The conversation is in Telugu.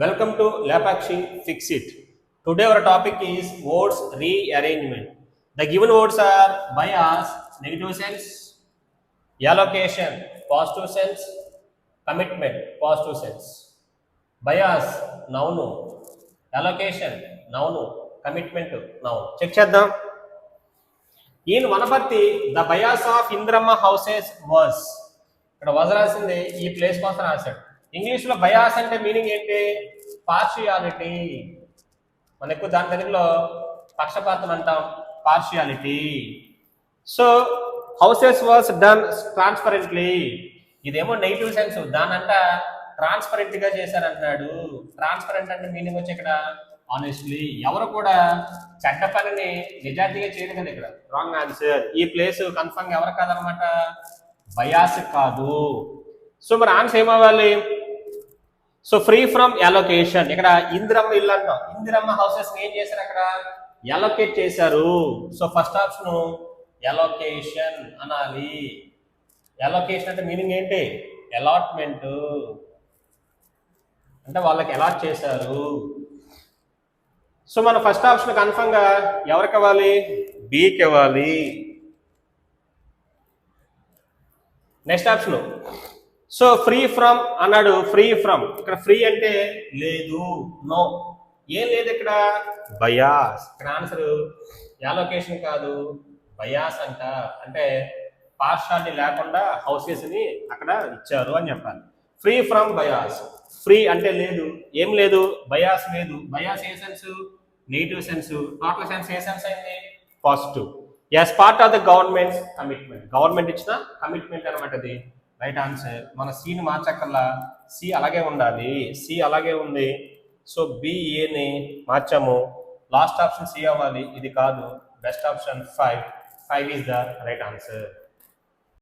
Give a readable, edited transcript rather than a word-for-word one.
Welcome to Lapakshi Fix It. Today our topic is words rearrangement. The given words are bias, negative sense, allocation, positive sense, commitment, positive sense. Bias, noun, allocation, noun, commitment, noun. Check చేద్దాం. In Vanaparthi, the bias of Indrama houses was. ఇక్కడ was రాసింది ఈ ప్లేస్ కోసం రాశాడు. ఇంగ్లీష్లో బయాస్ అంటే మీనింగ్ ఏంటి? పార్షియాలిటీ. మన ఎక్కువ దాని తెలుగులో పక్షపాతం అంటాం, partiality. So houses was done transparently. ఇదేమో నెగిటివ్ సెన్స్, దానంట ట్రాన్స్పరెంట్ గా చేశారంటున్నాడు. ట్రాన్స్పరెంట్ అంటే మీనింగ్ వచ్చి ఇక్కడ ఆనెస్ట్లీ. ఎవరు కూడా చెడ్డ పనిని నిజాయితీగా చేయరు కదా. ఇక్కడ రాంగ్ ఆన్సర్. ఈ ప్లేస్ కన్ఫర్మ్ ఎవరు కాదనమాట, బయాస్ కాదు. సో మరి ఆన్సర్ ఏమవ్వాలి? So free from allocation. ఇక్కడ ఇందిరమ్మ ఇల్లు అంటాం, ఇందిరమ్మ హౌసెస్ ఏం చేశారు, అక్కడ అలొకేట్ చేశారు. సో ఫస్ట్ ఆప్షన్ అలొకేషన్ అనాలి. అలొకేషన్ అంటే మీనింగ్ ఏంటి? అలాట్మెంట్ అంటే వాళ్ళకి అలాట్ చేశారు. సో మన ఫస్ట్ ఆప్షన్ కన్ఫర్మ్ గా ఎవరికి ఇవ్వాలి? బికి ఇవ్వాలి. Next option so free from అన్నాడు. ఫ్రీ ఫ్రమ్, ఇక్కడ ఫ్రీ అంటే లేదు, నో, ఏం లేదు ఇక్కడ, బయాస్. ఇక్కడ ఆన్సర్ అలొకేషన్ కాదు, బయాస్ అంట. అంటే పార్షాలిటీ లేకుండా హౌసెస్ ని అక్కడ ఇచ్చారు అని చెప్పాలి. Free from bias. ఫ్రీ అంటే లేదు, ఏం లేదు, బయాస్ లేదు. బయాస్ ఏ sense? Negative sense. Total sense ఏ సెన్స్ అయింది? Positive. As part of the government commitment. Government ఇచ్చిన కమిట్మెంట్ అనమాట అది. Right answer. మన సిని మార్చక్కల్లా, సి అలాగే ఉండాలి. సి అలాగే ఉంది. సో బిఏని మార్చాము. లాస్ట్ ఆప్షన్ సి అవ్వాలి, ఇది కాదు. Best option 5 is the right answer.